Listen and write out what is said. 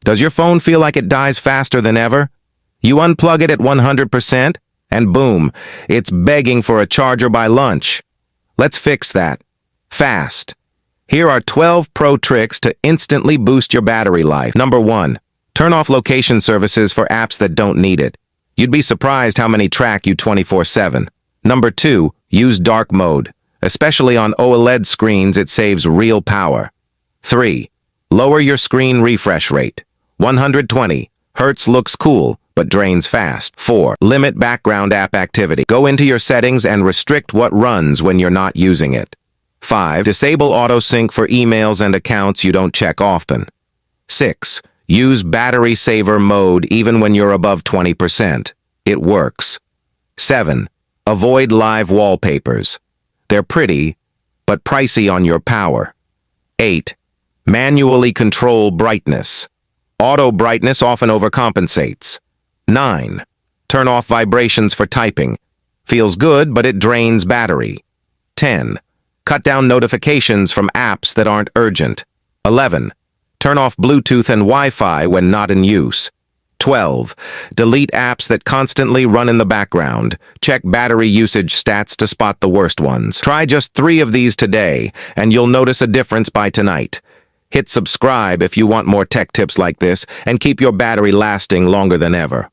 Does your phone feel like it dies faster than ever? You unplug it at 100%, and boom, it's begging for a charger by lunch. Let's fix that. Fast. Here are 12 pro tricks to instantly boost your battery life. Number 1. Turn off location services for apps that don't need it. You'd be surprised how many track you 24/7. Number 2. Use dark mode. Especially on OLED screens, it saves real power. 3. Lower your screen refresh rate. 120 Hz looks cool, but drains fast. 4. Limit background app activity. Go into your settings and restrict what runs when you're not using it. 5. Disable auto-sync for emails and accounts you don't check often. 6. Use battery saver mode even when you're above 20%. It works. 7. Avoid live wallpapers. They're pretty, but pricey on your power. 8. Manually control brightness. Auto brightness often overcompensates. 9. Turn off vibrations for typing. Feels good, but it drains battery. 10. Cut down notifications from apps that aren't urgent. 11. Turn off Bluetooth and Wi-Fi when not in use. 12. Delete apps that constantly run in the background. Check battery usage stats to spot the worst ones. Try just 3 of these today, and you'll notice a difference by tonight. Hit subscribe if you want more tech tips like this, and keep your battery lasting longer than ever.